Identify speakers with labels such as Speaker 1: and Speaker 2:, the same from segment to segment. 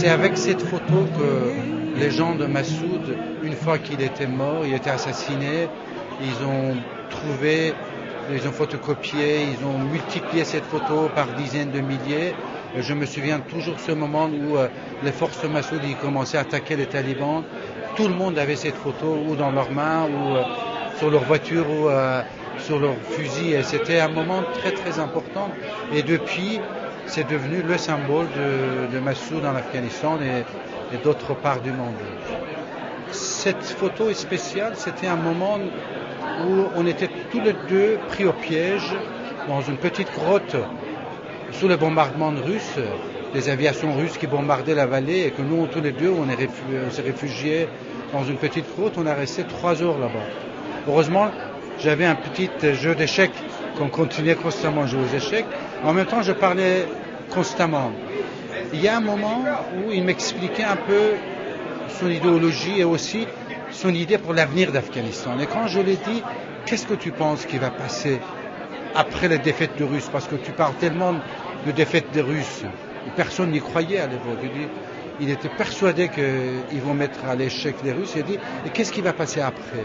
Speaker 1: c'est avec cette photo que les gens de Massoud, une fois qu'il était mort, il était assassiné, ils ont trouvé, ils ont photocopié, ils ont multiplié cette photo par dizaines de milliers. Je me souviens toujours ce moment où les forces de Massoud commençaient à attaquer les talibans. Tout le monde avait cette photo ou dans leurs mains ou sur leur voiture ou sur leur fusil. Et c'était un moment très très important. Et depuis, c'est devenu le symbole de Massoud en Afghanistan et d'autres parts du monde. Cette photo est spéciale. C'était un moment où on était tous les deux pris au piège dans une petite grotte sous les bombardements russes, les aviations russes qui bombardaient la vallée et que nous, tous les deux, on s'est réfugiés dans une petite grotte. On a resté 3 heures là-bas. Heureusement, j'avais un petit jeu d'échecs qu'on continuait constamment à jouer aux échecs. En même temps, je parlais constamment. Il y a un moment où il m'expliquait un peu son idéologie et aussi son idée pour l'avenir d'Afghanistan. Et quand je lui ai dit, qu'est-ce que tu penses qui va passer après les défaites des Russes, parce que tu parles tellement de défaites des Russes, personne n'y croyait à l'époque. Il était persuadé qu'ils vont mettre à l'échec les Russes. Il a dit, et qu'est-ce qui va passer après?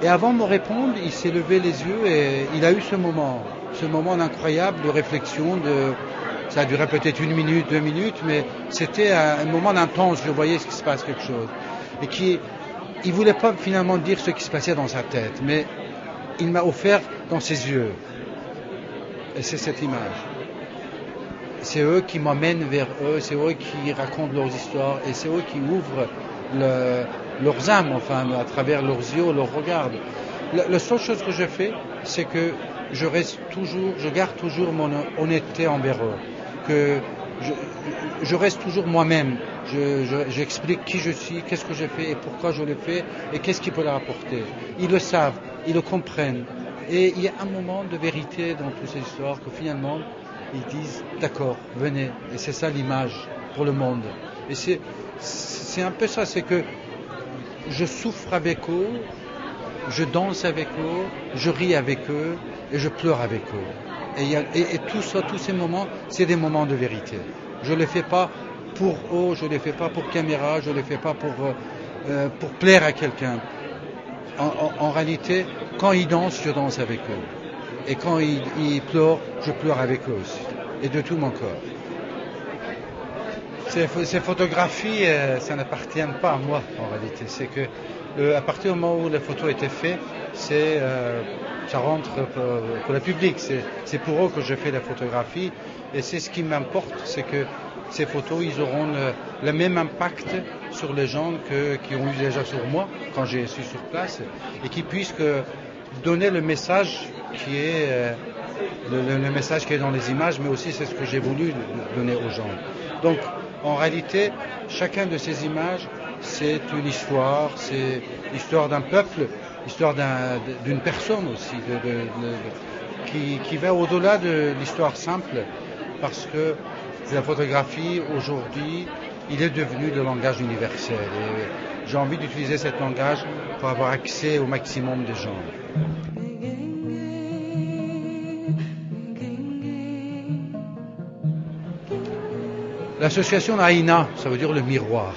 Speaker 1: Et avant de me répondre, il s'est levé les yeux et il a eu ce moment incroyable de réflexion. Ça a duré peut-être 1 minute, 2 minutes, mais c'était un moment intense. Je voyais ce qui se passe quelque chose. Et il voulait pas finalement dire ce qui se passait dans sa tête, mais il m'a offert dans ses yeux. Et c'est cette image. C'est eux qui m'emmènent vers eux, c'est eux qui racontent leurs histoires et c'est eux qui ouvrent leurs âmes, enfin, à travers leurs yeux, leurs regards. La seule chose que je fais, c'est que je garde toujours mon honnêteté envers eux. Que je reste toujours moi-même. J'explique qui je suis, qu'est-ce que j'ai fait et pourquoi je l'ai fait et qu'est-ce qui peut leur apporter. Ils le savent, ils le comprennent. Et il y a un moment de vérité dans toutes ces histoires que finalement, ils disent d'accord, venez. Et c'est ça l'image pour le monde. Et c'est un peu ça, c'est que je souffre avec eux, je danse avec eux, je ris avec eux et je pleure avec eux. Et tout ça, tous ces moments, c'est des moments de vérité. Je ne les fais pas pour eux, je ne les fais pas pour caméra, je ne les fais pas pour plaire à quelqu'un. En réalité, quand ils dansent, je danse avec eux. Et quand ils pleurent, je pleure avec eux aussi. Et de tout mon corps. Ces photographies, ça n'appartient pas à moi en réalité. C'est que à partir du moment où la photo a été faite, ça rentre pour le public. C'est pour eux que je fais la photographie. Et c'est ce qui m'importe, c'est que ces photos, ils auront le même impact sur les gens qui ont eu déjà sur moi quand je suis sur place et qui puissent donner le message qui est le message qui est dans les images, mais aussi c'est ce que j'ai voulu donner aux gens. Donc en réalité, chacun de ces images, c'est une histoire, c'est l'histoire d'un peuple, l'histoire d'une personne aussi, qui va au-delà de l'histoire simple, parce que la photographie aujourd'hui, il est devenu le langage universel. Et j'ai envie d'utiliser ce langage pour avoir accès au maximum de gens. L'association Aïna, ça veut dire le miroir.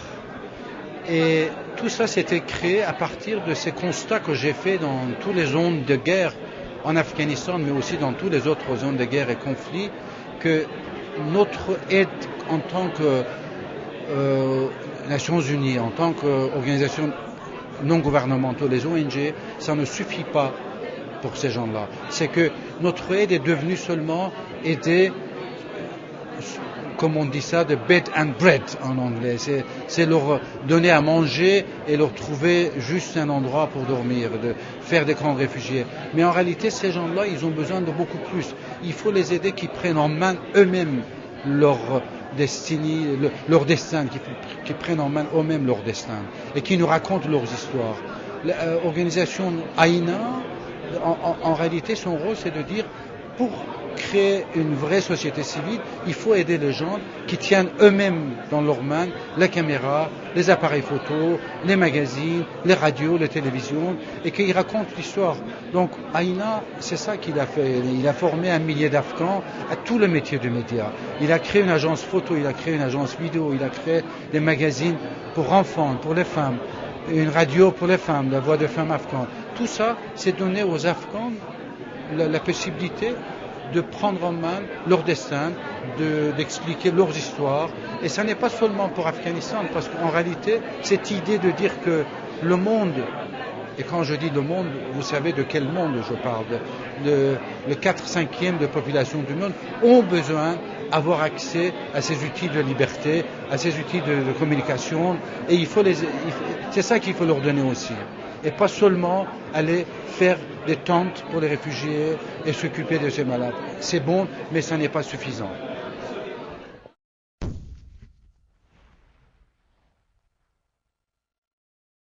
Speaker 1: Et tout ça, c'était créé à partir de ces constats que j'ai faits dans toutes les zones de guerre en Afghanistan, mais aussi dans toutes les autres zones de guerre et conflits, que notre aide en tant que Nations Unies, en tant qu'organisation non gouvernementale, les ONG, ça ne suffit pas pour ces gens-là. C'est que notre aide est devenue seulement aider, comme on dit ça, de bed and bread en anglais. C'est leur donner à manger et leur trouver juste un endroit pour dormir, de faire des camps réfugiés. Mais en réalité, ces gens-là, ils ont besoin de beaucoup plus. Il faut les aider qu'ils prennent en main eux-mêmes leur destinée, leur destin, qui prennent en main eux-mêmes leur destin et qui nous racontent leurs histoires. L'organisation Aïna, en réalité, son rôle, c'est de dire, pour créer une vraie société civile, il faut aider les gens qui tiennent eux-mêmes dans leurs mains la caméra, les appareils photo, les magazines, les radios, les télévisions, et qu'ils racontent l'histoire. Donc Aïna, c'est ça qu'il a fait. Il a formé 1 millier d'Afghans à tout le métier du média. Il a créé une agence photo, il a créé une agence vidéo, il a créé des magazines pour enfants, pour les femmes, une radio pour les femmes, la voix de femmes afghanes. Tout ça, c'est donner aux Afghans la possibilité de prendre en main leur destin, d'expliquer leurs histoires. Et ça n'est pas seulement pour Afghanistan, parce qu'en réalité, cette idée de dire que le monde, et quand je dis le monde, vous savez de quel monde je parle, le 4/5e de population du monde ont besoin d'avoir accès à ces outils de liberté, à ces outils de communication, et c'est ça qu'il faut leur donner aussi. Et pas seulement aller faire des tentes pour les réfugiés et s'occuper de ces malades. C'est bon, mais ça n'est pas suffisant.